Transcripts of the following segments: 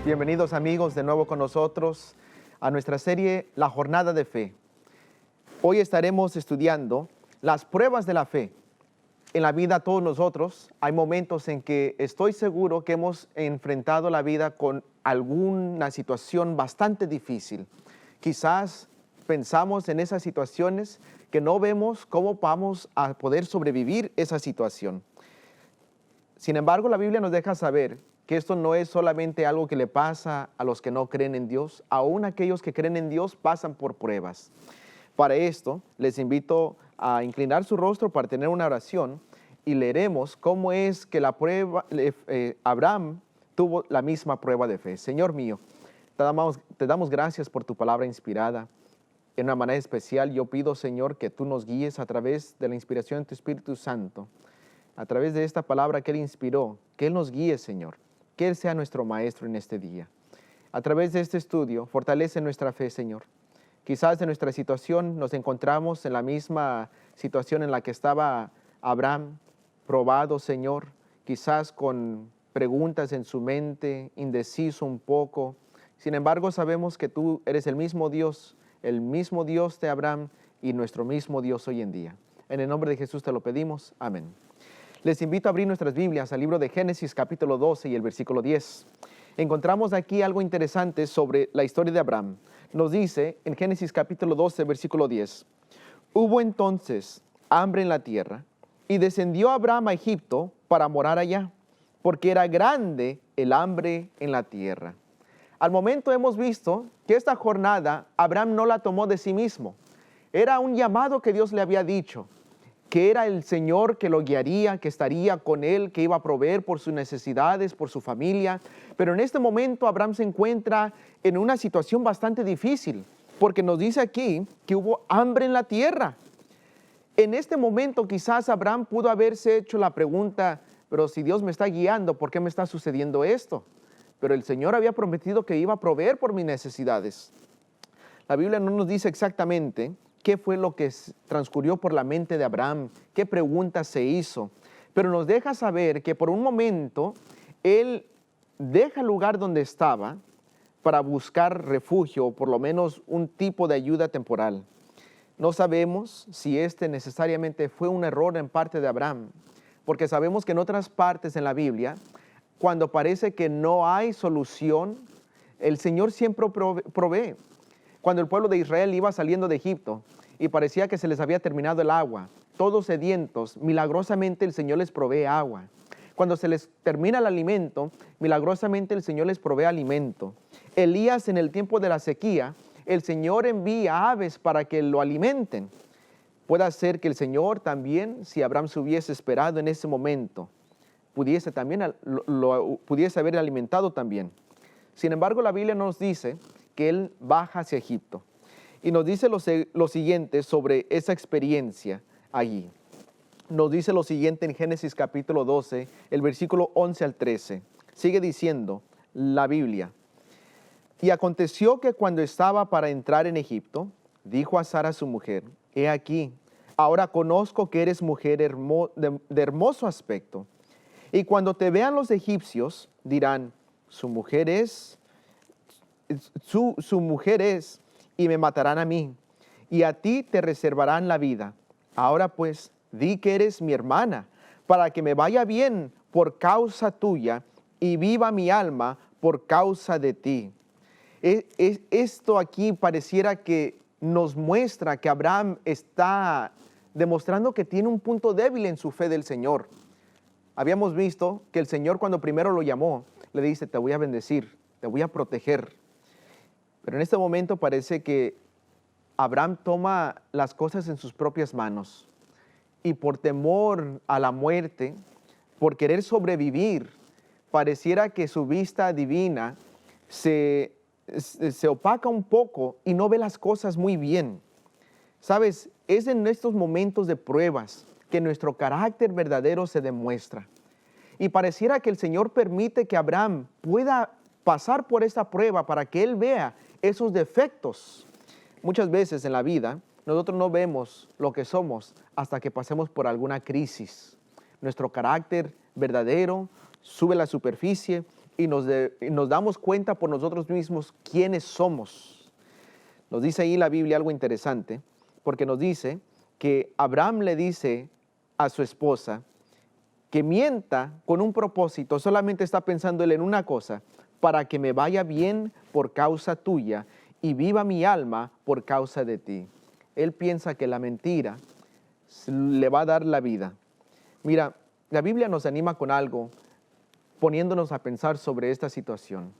Bienvenidos amigos de nuevo con nosotros a nuestra serie La Jornada de Fe. Hoy estaremos estudiando las pruebas de la fe. En la vida todos nosotros hay momentos en que estoy seguro que hemos enfrentado la vida con alguna situación bastante difícil. Quizás pensamos en esas situaciones que no vemos cómo vamos a poder sobrevivir esa situación. Sin embargo, la Biblia nos deja saber que esto no es solamente algo que le pasa a los que no creen en Dios, aún aquellos que creen en Dios pasan por pruebas. Para esto, les invito a inclinar su rostro para tener una oración y leeremos cómo es que Abraham tuvo la misma prueba de fe. Señor mío, te damos gracias por tu palabra inspirada. En una manera especial yo pido, Señor, que tú nos guíes a través de la inspiración de tu Espíritu Santo. A través de esta palabra que Él inspiró, que Él nos guíe, Señor, que Él sea nuestro Maestro en este día. A través de este estudio, fortalece nuestra fe, Señor. Quizás de nuestra situación nos encontramos en la misma situación en la que estaba Abraham, probado, Señor, quizás con preguntas en su mente, indeciso un poco. Sin embargo, sabemos que tú eres el mismo Dios de Abraham y nuestro mismo Dios hoy en día. En el nombre de Jesús te lo pedimos. Amén. Les invito a abrir nuestras Biblias al libro de Génesis capítulo 12 y el versículo 10. Encontramos aquí algo interesante sobre la historia de Abraham. Nos dice en Génesis capítulo 12, versículo 10. Hubo entonces hambre en la tierra y descendió Abraham a Egipto para morar allá, porque era grande el hambre en la tierra. Al momento hemos visto que esta jornada Abraham no la tomó de sí mismo. Era un llamado que Dios le había dicho, que era el Señor que lo guiaría, que estaría con él, que iba a proveer por sus necesidades, por su familia. Pero en este momento Abraham se encuentra en una situación bastante difícil, porque nos dice aquí que hubo hambre en la tierra. En este momento quizás Abraham pudo haberse hecho la pregunta, pero si Dios me está guiando, ¿por qué me está sucediendo esto? Pero el Señor había prometido que iba a proveer por mis necesidades. La Biblia no nos dice exactamente qué fue lo que transcurrió por la mente de Abraham, qué preguntas se hizo, pero nos deja saber que por un momento él deja el lugar donde estaba para buscar refugio, o por lo menos un tipo de ayuda temporal. No sabemos si este necesariamente fue un error en parte de Abraham, porque sabemos que en otras partes en la Biblia, cuando parece que no hay solución, el Señor siempre provee. Cuando el pueblo de Israel iba saliendo de Egipto y parecía que se les había terminado el agua, todos sedientos, milagrosamente el Señor les provee agua. Cuando se les termina el alimento, milagrosamente el Señor les provee alimento. Elías, en el tiempo de la sequía, el Señor envía aves para que lo alimenten. Puede ser que el Señor también, si Abraham se hubiese esperado en ese momento, pudiese haber alimentado también. Sin embargo, la Biblia nos dice que él baja hacia Egipto. Y nos dice lo siguiente sobre esa experiencia allí. Nos dice lo siguiente en Génesis capítulo 12, el versículo 11 al 13. Sigue diciendo la Biblia. Y aconteció que cuando estaba para entrar en Egipto, dijo a Sara su mujer, he aquí, ahora conozco que eres mujer de hermoso aspecto. Y cuando te vean los egipcios, dirán, su mujer es, y me matarán a mí, y a ti te reservarán la vida. Ahora pues, di que eres mi hermana, para que me vaya bien por causa tuya, y viva mi alma por causa de ti. Esto aquí pareciera que nos muestra que Abraham está demostrando que tiene un punto débil en su fe del Señor. Habíamos visto que el Señor, cuando primero lo llamó, le dice, te voy a bendecir, te voy a proteger. Pero en este momento parece que Abraham toma las cosas en sus propias manos y por temor a la muerte, por querer sobrevivir, pareciera que su vista divina se opaca un poco y no ve las cosas muy bien. ¿Sabes? Es en estos momentos de pruebas que nuestro carácter verdadero se demuestra. Y pareciera que el Señor permite que Abraham pueda pasar por esta prueba para que él vea esos defectos. Muchas veces en la vida nosotros no vemos lo que somos hasta que pasemos por alguna crisis. Nuestro carácter verdadero sube a la superficie y nos damos cuenta por nosotros mismos quiénes somos. Nos dice ahí la Biblia algo interesante, porque nos dice que Abraham le dice a su esposa que mienta con un propósito, solamente está pensando él en una cosa: para que me vaya bien por causa tuya y viva mi alma por causa de ti. Él piensa que la mentira le va a dar la vida. Mira, la Biblia nos anima con algo, poniéndonos a pensar sobre esta situación.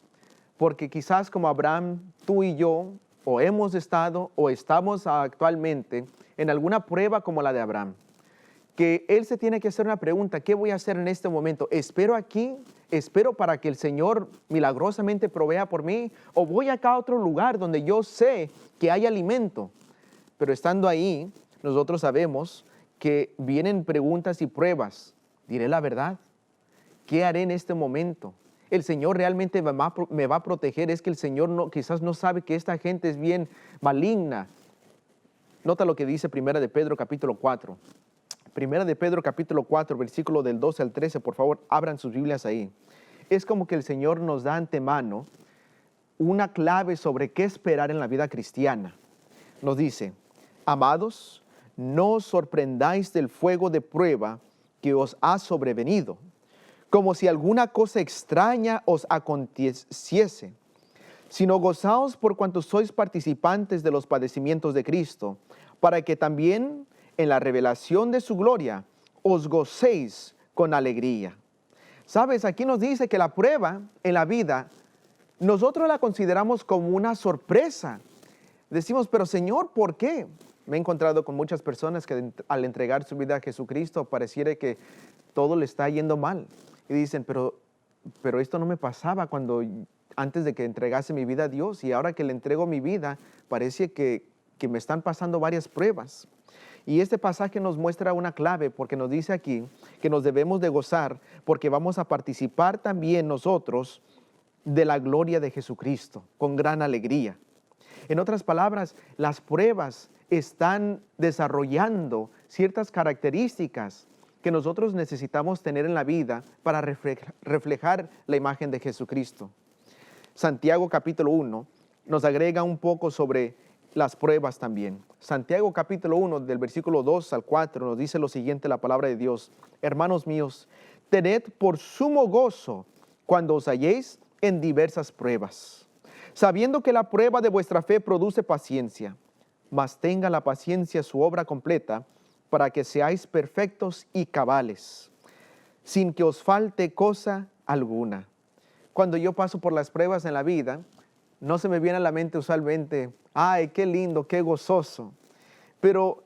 Porque quizás como Abraham, tú y yo, o hemos estado o estamos actualmente en alguna prueba como la de Abraham, que él se tiene que hacer una pregunta: ¿qué voy a hacer en este momento? ¿Espero aquí? ¿Espero para que el Señor milagrosamente provea por mí? ¿O voy acá a otro lugar donde yo sé que hay alimento? Pero estando ahí, nosotros sabemos que vienen preguntas y pruebas. ¿Diré la verdad? ¿Qué haré en este momento? ¿El Señor realmente me va a proteger? Es que el Señor quizás no sabe que esta gente es bien maligna. Nota lo que dice Primera de Pedro capítulo 4. Primera de Pedro capítulo 4, versículo del 12 al 13, por favor, abran sus Biblias ahí. Es como que el Señor nos da antemano una clave sobre qué esperar en la vida cristiana. Nos dice: amados, no os sorprendáis del fuego de prueba que os ha sobrevenido, como si alguna cosa extraña os aconteciese, sino gozaos por cuanto sois participantes de los padecimientos de Cristo, para que también en la revelación de su gloria os gocéis con alegría. Sabes, aquí nos dice que la prueba en la vida, nosotros la consideramos como una sorpresa. Decimos: pero Señor, ¿por qué? Me he encontrado con muchas personas que al entregar su vida a Jesucristo pareciera que todo le está yendo mal. Y dicen: pero esto no me pasaba antes de que entregase mi vida a Dios, y ahora que le entrego mi vida, parece que me están pasando varias pruebas. Y este pasaje nos muestra una clave, porque nos dice aquí que nos debemos de gozar porque vamos a participar también nosotros de la gloria de Jesucristo con gran alegría. En otras palabras, las pruebas están desarrollando ciertas características que nosotros necesitamos tener en la vida para reflejar la imagen de Jesucristo. Santiago capítulo 1 nos agrega un poco sobre las pruebas también. Santiago capítulo 1 del versículo 2 al 4 nos dice lo siguiente la palabra de Dios: hermanos míos, tened por sumo gozo cuando os halléis en diversas pruebas, sabiendo que la prueba de vuestra fe produce paciencia, mas tenga la paciencia su obra completa, para que seáis perfectos y cabales, sin que os falte cosa alguna. Cuando yo paso por las pruebas en la vida, no se me viene a la mente usualmente: ¡ay, qué lindo, qué gozoso! Pero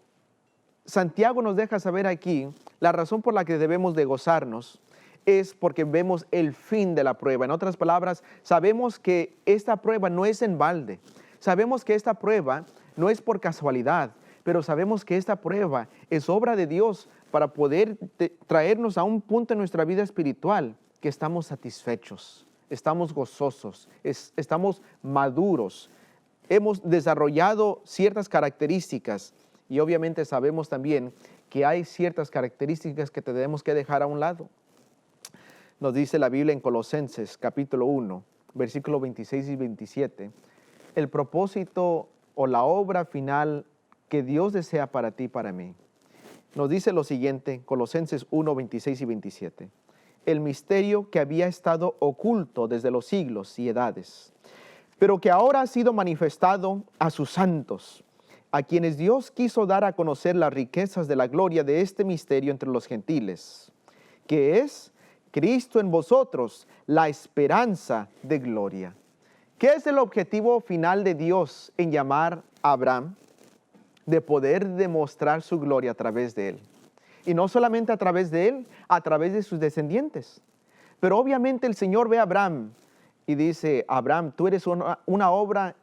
Santiago nos deja saber aquí la razón por la que debemos de gozarnos es porque vemos el fin de la prueba. En otras palabras, sabemos que esta prueba no es en balde. Sabemos que esta prueba no es por casualidad, pero sabemos que esta prueba es obra de Dios para poder traernos a un punto en nuestra vida espiritual que estamos satisfechos, estamos gozosos, estamos maduros, hemos desarrollado ciertas características y obviamente sabemos también que hay ciertas características que tenemos que dejar a un lado. Nos dice la Biblia en Colosenses capítulo 1, versículos 26 y 27, el propósito o la obra final que Dios desea para ti y para mí. Nos dice lo siguiente, Colosenses 1, 26 y 27. El misterio que había estado oculto desde los siglos y edades, pero que ahora ha sido manifestado a sus santos, a quienes Dios quiso dar a conocer las riquezas de la gloria de este misterio entre los gentiles, que es Cristo en vosotros, la esperanza de gloria. ¿Qué es el objetivo final de Dios en llamar a Abraham? De poder demostrar su gloria a través de él. Y no solamente a través de él, a través de sus descendientes. Pero obviamente el Señor ve a Abraham y dice: Abraham, tú eres una obra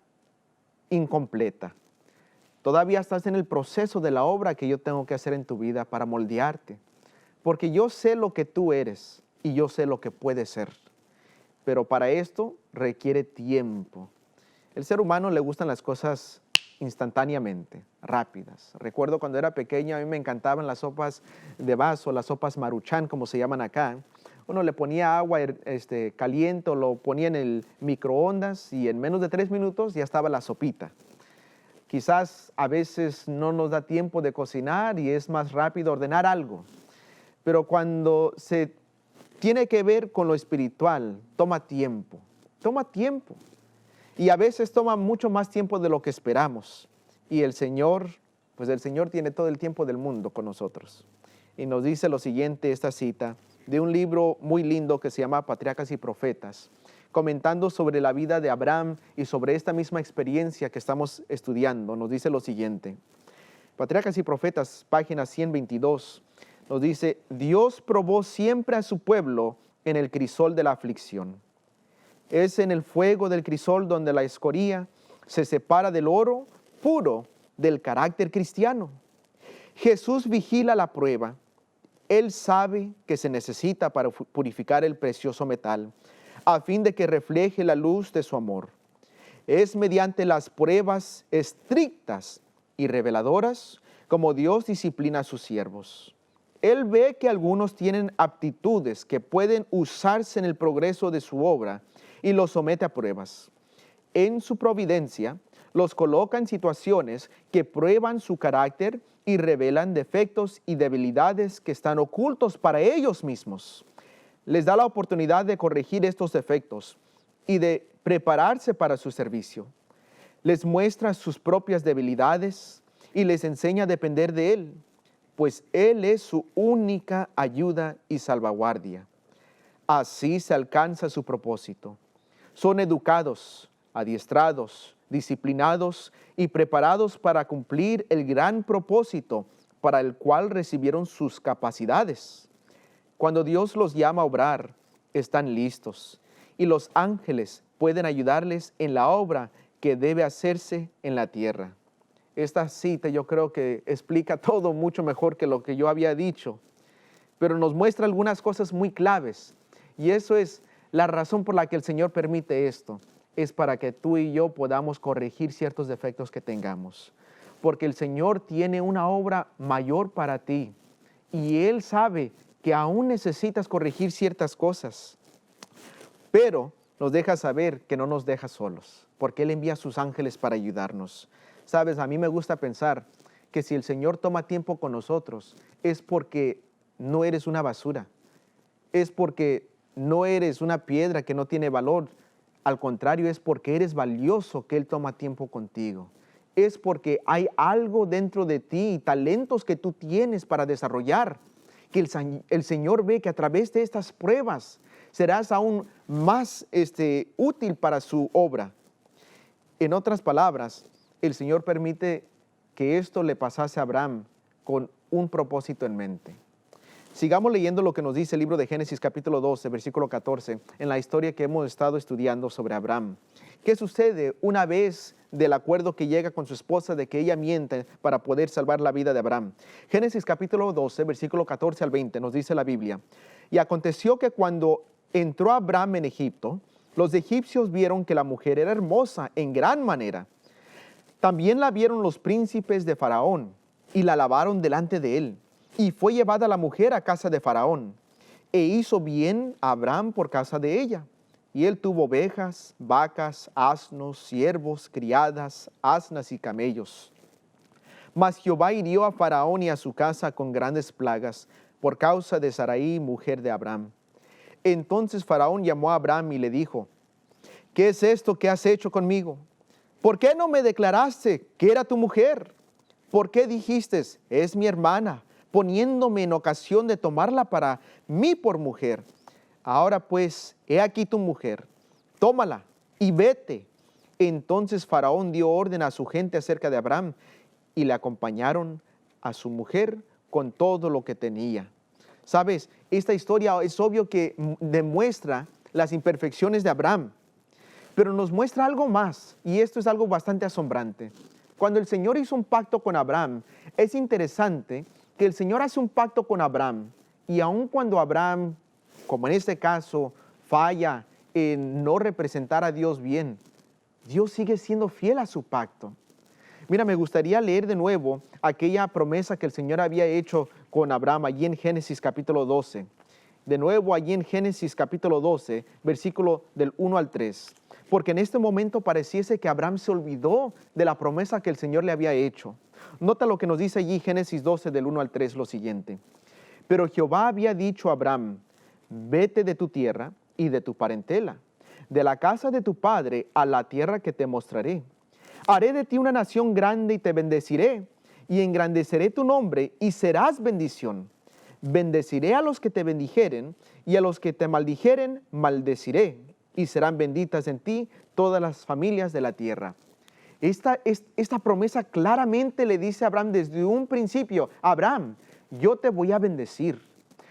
incompleta. Todavía estás en el proceso de la obra que yo tengo que hacer en tu vida para moldearte. Porque yo sé lo que tú eres y yo sé lo que puedes ser. Pero para esto requiere tiempo. El ser humano le gustan las cosas instantáneamente, rápidas. Recuerdo cuando era pequeño, a mí me encantaban las sopas de vaso, las sopas Maruchan, como se llaman acá, Uno le ponía agua caliente o lo ponía en el microondas y en menos de 3 minutos ya estaba la sopita. Quizás a veces no nos da tiempo de cocinar y es más rápido ordenar algo. Pero cuando se tiene que ver con lo espiritual, toma tiempo. Toma tiempo. Y a veces toma mucho más tiempo de lo que esperamos. Y el Señor tiene todo el tiempo del mundo con nosotros. Y nos dice lo siguiente, esta cita, de un libro muy lindo que se llama Patriarcas y Profetas, comentando sobre la vida de Abraham y sobre esta misma experiencia que estamos estudiando. Nos dice lo siguiente, Patriarcas y Profetas, página 122, nos dice, Dios probó siempre a su pueblo en el crisol de la aflicción. Es en el fuego del crisol donde la escoria se separa del oro puro del carácter cristiano. Jesús vigila la prueba. Él sabe que se necesita para purificar el precioso metal, a fin de que refleje la luz de su amor. Es mediante las pruebas estrictas y reveladoras como Dios disciplina a sus siervos. Él ve que algunos tienen aptitudes que pueden usarse en el progreso de su obra y los somete a pruebas. En su providencia, los coloca en situaciones que prueban su carácter y revelan defectos y debilidades que están ocultos para ellos mismos. Les da la oportunidad de corregir estos defectos y de prepararse para su servicio. Les muestra sus propias debilidades y les enseña a depender de Él, pues Él es su única ayuda y salvaguardia. Así se alcanza su propósito. Son educados, adiestrados, disciplinados y preparados para cumplir el gran propósito para el cual recibieron sus capacidades. Cuando Dios los llama a obrar, están listos y los ángeles pueden ayudarles en la obra que debe hacerse en la tierra. Esta cita yo creo que explica todo mucho mejor que lo que yo había dicho, pero nos muestra algunas cosas muy claves y eso es la razón por la que el Señor permite esto. Es para que tú y yo podamos corregir ciertos defectos que tengamos. Porque el Señor tiene una obra mayor para ti. Y Él sabe que aún necesitas corregir ciertas cosas. Pero nos deja saber que no nos deja solos. Porque Él envía a sus ángeles para ayudarnos. Sabes, a mí me gusta pensar que si el Señor toma tiempo con nosotros, es porque no eres una basura. Es porque no eres una piedra que no tiene valor. Al contrario, es porque eres valioso que Él toma tiempo contigo. Es porque hay algo dentro de ti, talentos que tú tienes para desarrollar, que el Señor ve que a través de estas pruebas serás aún más útil para su obra. En otras palabras, el Señor permite que esto le pasase a Abraham con un propósito en mente. Sigamos leyendo lo que nos dice el libro de Génesis capítulo 12, versículo 14, en la historia que hemos estado estudiando sobre Abraham. ¿Qué sucede una vez del acuerdo que llega con su esposa de que ella miente para poder salvar la vida de Abraham? Génesis capítulo 12, versículo 14 al 20, nos dice la Biblia. Y aconteció que cuando entró Abraham en Egipto, los egipcios vieron que la mujer era hermosa en gran manera. También la vieron los príncipes de Faraón y la alabaron delante de él. Y fue llevada la mujer a casa de Faraón, e hizo bien a Abraham por causa de ella. Y él tuvo ovejas, vacas, asnos, siervos, criadas, asnas y camellos. Mas Jehová hirió a Faraón y a su casa con grandes plagas, por causa de Sarai, mujer de Abraham. Entonces Faraón llamó a Abraham y le dijo, ¿qué es esto que has hecho conmigo? ¿Por qué no me declaraste que era tu mujer? ¿Por qué dijiste, es mi hermana, poniéndome en ocasión de tomarla para mí por mujer? Ahora pues, he aquí tu mujer, tómala y vete. Entonces Faraón dio orden a su gente acerca de Abraham y le acompañaron a su mujer con todo lo que tenía. Sabes, esta historia es obvio que demuestra las imperfecciones de Abraham, pero nos muestra algo más, y esto es algo bastante asombrante. Cuando el Señor hizo un pacto con Abraham, es interesante que el Señor hace un pacto con Abraham, y aun cuando Abraham, como en este caso, falla en no representar a Dios bien, Dios sigue siendo fiel a su pacto. Mira, me gustaría leer de nuevo aquella promesa que el Señor había hecho con Abraham allí en Génesis capítulo 12. de nuevo allí en Génesis capítulo 12, versículo del 1 al 3. Porque en este momento pareciese que Abraham se olvidó de la promesa que el Señor le había hecho. Nota lo que nos dice allí Génesis 12 del 1 al 3, lo siguiente. Pero Jehová había dicho a Abraham, vete de tu tierra y de tu parentela, de la casa de tu padre a la tierra que te mostraré. Haré de ti una nación grande y te bendeciré, y engrandeceré tu nombre y serás bendición. Bendeciré a los que te bendijeren, y a los que te maldijeren, maldeciré, y serán benditas en ti todas las familias de la tierra. Esta promesa claramente le dice a Abraham desde un principio, Abraham, yo te voy a bendecir.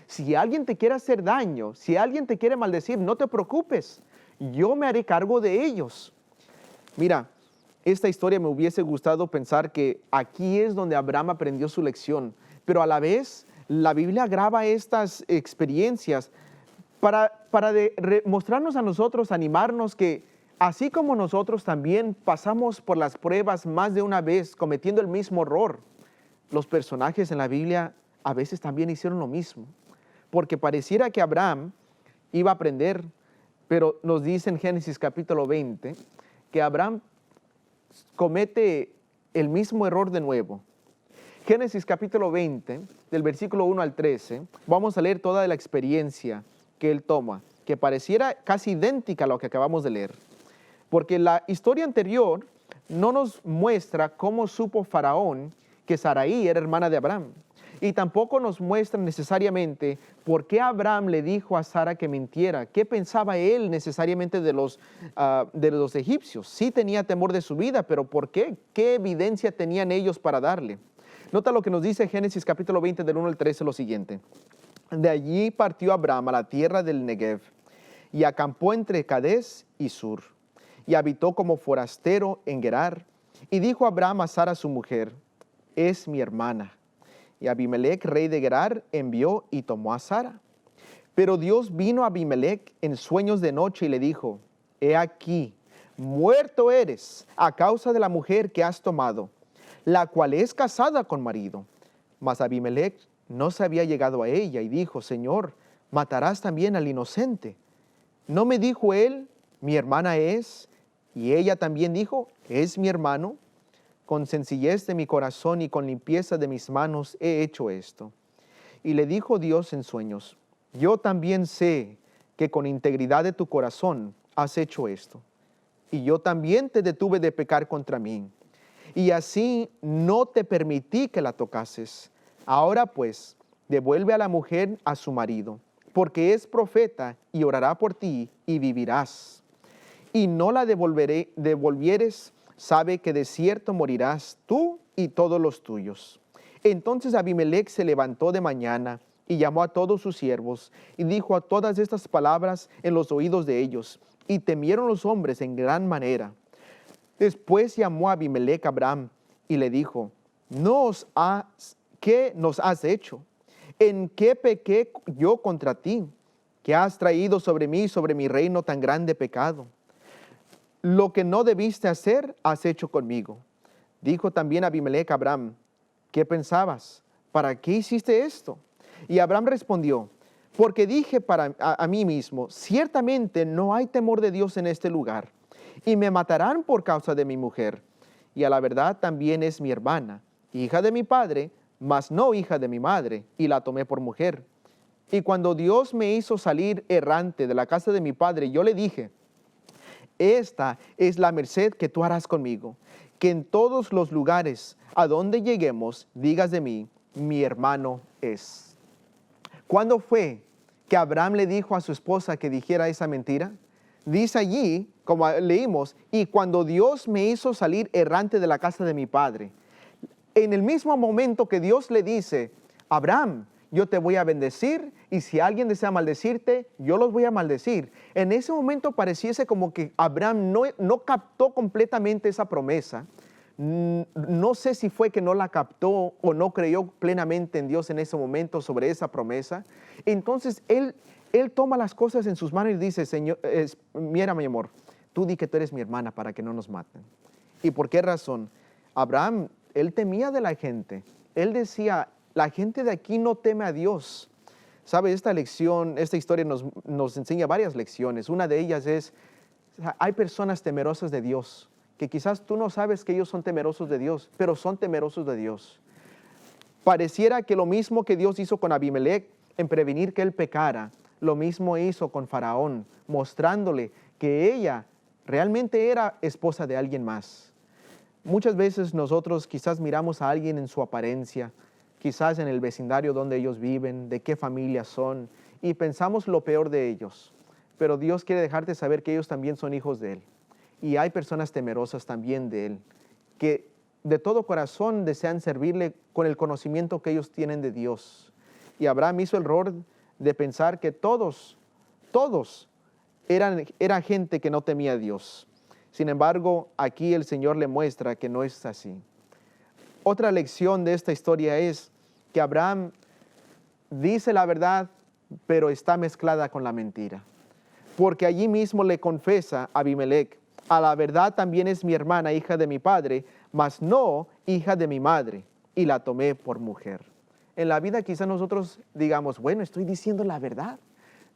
Si alguien te quiere hacer daño, si alguien te quiere maldecir, no te preocupes, yo me haré cargo de ellos. Mira, esta historia me hubiese gustado pensar que aquí es donde Abraham aprendió su lección, pero a la vez la Biblia graba estas experiencias para mostrarnos a nosotros, animarnos que así como nosotros también pasamos por las pruebas más de una vez cometiendo el mismo error, los personajes en la Biblia a veces también hicieron lo mismo, porque pareciera que Abraham iba a aprender, pero nos dice en Génesis capítulo 20 que Abraham comete el mismo error de nuevo. Génesis capítulo 20, del versículo 1 al 13, vamos a leer toda la experiencia que él toma, que pareciera casi idéntica a lo que acabamos de leer. Porque la historia anterior no nos muestra cómo supo Faraón que Sarai era hermana de Abraham. Y tampoco nos muestra necesariamente por qué Abraham le dijo a Sara que mintiera. ¿Qué pensaba él necesariamente de los egipcios? Sí tenía temor de su vida, pero ¿por qué? ¿Qué evidencia tenían ellos para darle? Nota lo que nos dice Génesis capítulo 20 del 1 al 13, lo siguiente. De allí partió Abraham a la tierra del Negev y acampó entre Cades y Sur y habitó como forastero en Gerar. Y dijo Abraham a Sara su mujer, es mi hermana. Y Abimelech, rey de Gerar, envió y tomó a Sara. Pero Dios vino a Abimelech en sueños de noche y le dijo, he aquí, muerto eres a causa de la mujer que has tomado, la cual es casada con marido. Mas Abimelech no se había llegado a ella y dijo, Señor, matarás también al inocente. ¿No me dijo él, mi hermana es? Y ella también dijo, es mi hermano. Con sencillez de mi corazón y con limpieza de mis manos he hecho esto. Y le dijo Dios en sueños, yo también sé que con integridad de tu corazón has hecho esto. Y yo también te detuve de pecar contra mí. Y así no te permití que la tocases. Ahora pues, devuelve a la mujer a su marido, porque es profeta y orará por ti y vivirás. Y no la devolvieres, sabe que de cierto morirás tú y todos los tuyos. Entonces Abimelech se levantó de mañana y llamó a todos sus siervos y dijo a todas estas palabras en los oídos de ellos, y temieron los hombres en gran manera. Después llamó a Abimelech a Abraham y le dijo, ¿qué nos has hecho? ¿En qué pequé yo contra ti? ¿Qué has traído sobre mí, sobre mi reino, tan grande pecado? Lo que no debiste hacer, has hecho conmigo. Dijo también Abimelech a Abraham, ¿qué pensabas? ¿Para qué hiciste esto? Y Abraham respondió, porque dije a mí mismo, ciertamente no hay temor de Dios en este lugar, y me matarán por causa de mi mujer. Y a la verdad también es mi hermana, hija de mi padre, mas no hija de mi madre, y la tomé por mujer. Y cuando Dios me hizo salir errante de la casa de mi padre, yo le dije, esta es la merced que tú harás conmigo, que en todos los lugares a donde lleguemos digas de mí, mi hermano es. ¿Cuándo fue que Abraham le dijo a su esposa que dijera esa mentira? Dice allí, como leímos, y cuando Dios me hizo salir errante de la casa de mi padre. En el mismo momento que Dios le dice, Abraham, yo te voy a bendecir y si alguien desea maldecirte, yo los voy a maldecir. En ese momento pareciese como que Abraham no captó completamente esa promesa. No sé si fue que no la captó o no creyó plenamente en Dios en ese momento sobre esa promesa. Entonces él toma las cosas en sus manos y dice, Señor, mira mi amor, tú di que tú eres mi hermana para que no nos maten. ¿Y por qué razón? Abraham, él temía de la gente. Él decía, la gente de aquí no teme a Dios. ¿Sabe? Esta historia nos enseña varias lecciones. Una de ellas es, hay personas temerosas de Dios, que quizás tú no sabes que ellos son temerosos de Dios, pero son temerosos de Dios. Pareciera que lo mismo que Dios hizo con Abimelech en prevenir que él pecara, lo mismo hizo con Faraón, mostrándole que ella realmente era esposa de alguien más. Muchas veces nosotros quizás miramos a alguien en su apariencia, quizás en el vecindario donde ellos viven, de qué familia son, y pensamos lo peor de ellos. Pero Dios quiere dejarte saber que ellos también son hijos de Él. Y hay personas temerosas también de Él, que de todo corazón desean servirle con el conocimiento que ellos tienen de Dios. Y Abraham hizo el error de pensar que todos eran gente que no temía a Dios. Sin embargo, aquí el Señor le muestra que no es así. Otra lección de esta historia es que Abraham dice la verdad, pero está mezclada con la mentira. Porque allí mismo le confiesa a Abimelech: a la verdad también es mi hermana, hija de mi padre, mas no hija de mi madre, y la tomé por mujer. En la vida quizás nosotros digamos, bueno, estoy diciendo la verdad.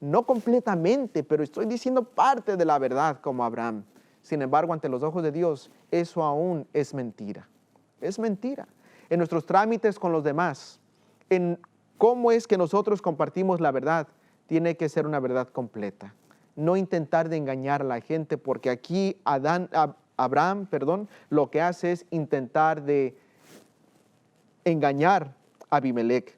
No completamente, pero estoy diciendo parte de la verdad como Abraham. Sin embargo, ante los ojos de Dios, eso aún es mentira. Es mentira. En nuestros trámites con los demás, en cómo es que nosotros compartimos la verdad, tiene que ser una verdad completa. No intentar de engañar a la gente, porque aquí Abraham, lo que hace es intentar de engañar a Abimelech.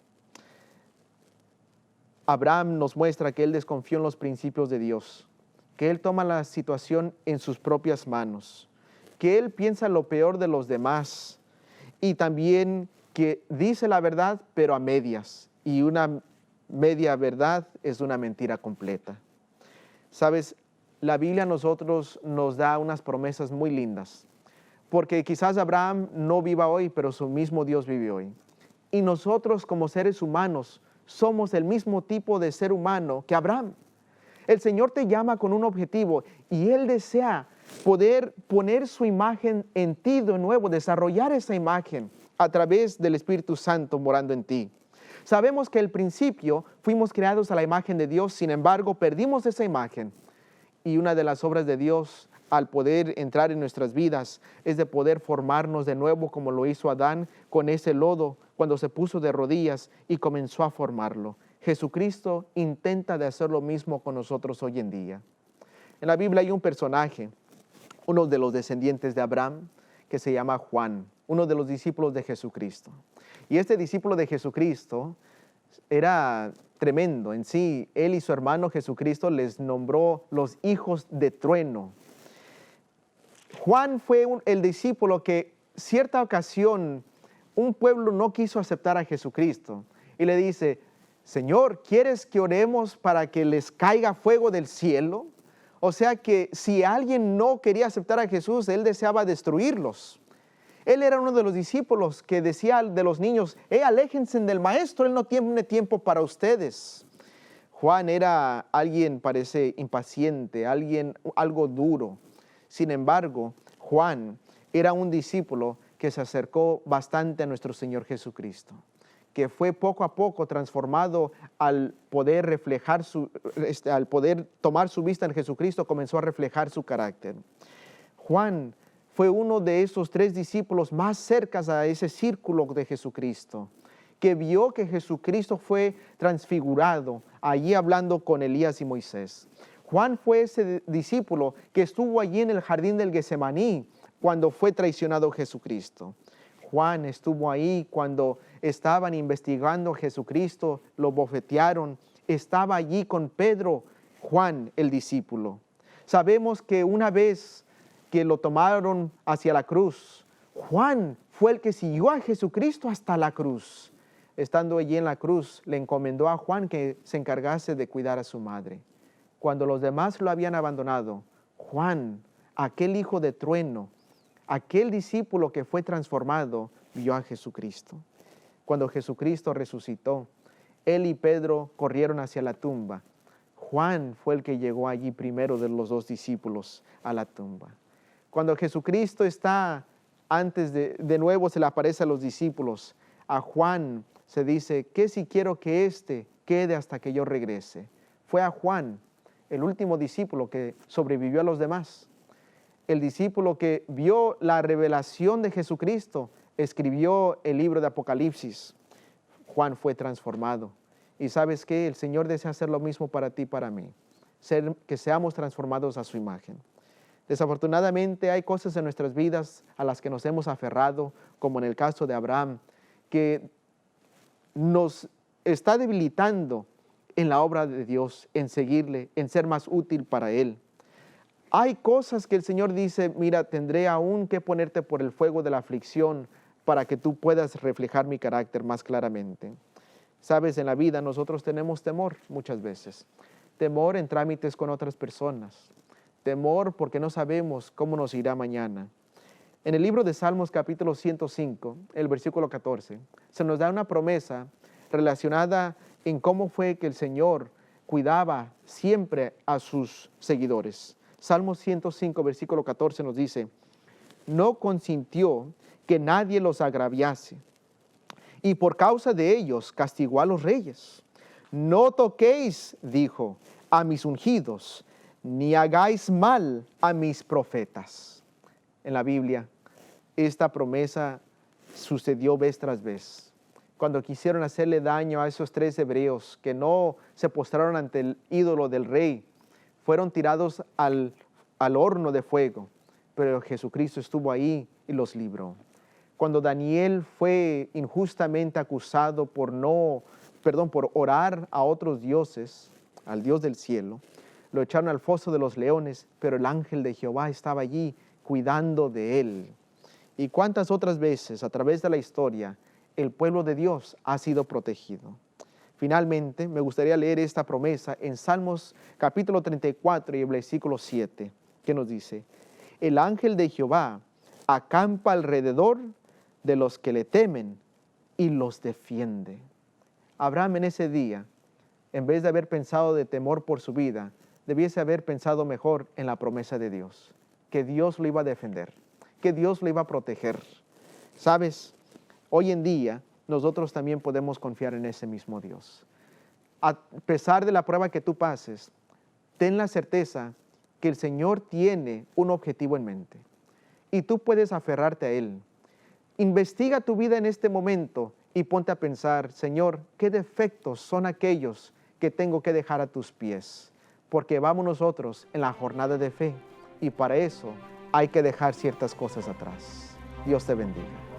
Abraham nos muestra que él desconfió en los principios de Dios, que él toma la situación en sus propias manos, que él piensa lo peor de los demás y también que dice la verdad pero a medias, y una media verdad es una mentira completa. Sabes, la Biblia a nosotros nos da unas promesas muy lindas, porque quizás Abraham no viva hoy, pero su mismo Dios vive hoy. Y nosotros como seres humanos somos el mismo tipo de ser humano que Abraham. El Señor te llama con un objetivo y Él desea poder poner su imagen en ti de nuevo, desarrollar esa imagen a través del Espíritu Santo morando en ti. Sabemos que al principio fuimos creados a la imagen de Dios, sin embargo perdimos esa imagen. Y una de las obras de Dios al poder entrar en nuestras vidas es de poder formarnos de nuevo como lo hizo Adán con ese lodo cuando se puso de rodillas y comenzó a formarlo. Jesucristo intenta de hacer lo mismo con nosotros hoy en día. En la Biblia hay un personaje, uno de los descendientes de Abraham, que se llama Juan, uno de los discípulos de Jesucristo. Y este discípulo de Jesucristo era tremendo en sí. Él y su hermano Jesucristo les nombró los hijos de trueno. Juan fue el discípulo que cierta ocasión un pueblo no quiso aceptar a Jesucristo y le dice: Señor, ¿quieres que oremos para que les caiga fuego del cielo? O sea que si alguien no quería aceptar a Jesús, él deseaba destruirlos. Él era uno de los discípulos que decía de los niños: aléjense del maestro, él no tiene tiempo para ustedes. Juan era alguien, parece, impaciente, algo duro. Sin embargo, Juan era un discípulo que se acercó bastante a nuestro Señor Jesucristo, que fue poco a poco transformado al poder al poder tomar su vista en Jesucristo, comenzó a reflejar su carácter. Juan fue uno de esos 3 discípulos más cercanos a ese círculo de Jesucristo, que vio que Jesucristo fue transfigurado allí hablando con Elías y Moisés. Juan fue ese discípulo que estuvo allí en el jardín del Getsemaní cuando fue traicionado Jesucristo. Juan estuvo ahí cuando estaban investigando a Jesucristo, lo bofetearon. Estaba allí con Pedro, Juan el discípulo. Sabemos que una vez que lo tomaron hacia la cruz, Juan fue el que siguió a Jesucristo hasta la cruz. Estando allí en la cruz, le encomendó a Juan que se encargase de cuidar a su madre. Cuando los demás lo habían abandonado, Juan, aquel hijo de trueno, aquel discípulo que fue transformado, vio a Jesucristo. Cuando Jesucristo resucitó, él y Pedro corrieron hacia la tumba. Juan fue el que llegó allí primero de los 2 discípulos a la tumba. Cuando Jesucristo está antes de nuevo se le aparece a los discípulos, a Juan se dice: ¿qué si quiero que quede hasta que yo regrese. Fue a Juan, el último discípulo que sobrevivió a los demás. El discípulo que vio la revelación de Jesucristo, escribió el libro de Apocalipsis. Juan fue transformado. Y ¿sabes qué? El Señor desea hacer lo mismo para ti y para mí. Que seamos transformados a su imagen. Desafortunadamente hay cosas en nuestras vidas a las que nos hemos aferrado, como en el caso de Abraham, que nos está debilitando en la obra de Dios, en seguirle, en ser más útil para Él. Hay cosas que el Señor dice, mira, tendré aún que ponerte por el fuego de la aflicción para que tú puedas reflejar mi carácter más claramente. Sabes, en la vida nosotros tenemos temor muchas veces. Temor en trámites con otras personas. Temor porque no sabemos cómo nos irá mañana. En el libro de Salmos capítulo 105, el versículo 14, se nos da una promesa relacionada en cómo fue que el Señor cuidaba siempre a sus seguidores. Salmos 105, versículo 14 nos dice, no consintió que nadie los agraviase, y por causa de ellos castigó a los reyes. No toquéis, dijo, a mis ungidos, ni hagáis mal a mis profetas. En la Biblia, esta promesa sucedió vez tras vez. Cuando quisieron hacerle daño a esos 3 hebreos que no se postraron ante el ídolo del rey, fueron tirados al horno de fuego, pero Jesucristo estuvo ahí y los libró. Cuando Daniel fue injustamente acusado por orar a otros dioses, al Dios del cielo, lo echaron al foso de los leones, pero el ángel de Jehová estaba allí cuidando de él. Y cuántas otras veces a través de la historia el pueblo de Dios ha sido protegido. Finalmente, me gustaría leer esta promesa en Salmos capítulo 34 y el versículo 7, que nos dice, el ángel de Jehová acampa alrededor de los que le temen y los defiende. Abraham en ese día, en vez de haber pensado de temor por su vida, debiese haber pensado mejor en la promesa de Dios, que Dios lo iba a defender, que Dios lo iba a proteger. ¿Sabes? Hoy en día nosotros también podemos confiar en ese mismo Dios. A pesar de la prueba que tú pases, ten la certeza que el Señor tiene un objetivo en mente y tú puedes aferrarte a Él. Investiga tu vida en este momento y ponte a pensar, Señor, ¿qué defectos son aquellos que tengo que dejar a tus pies? Porque vamos nosotros en la jornada de fe y para eso hay que dejar ciertas cosas atrás. Dios te bendiga.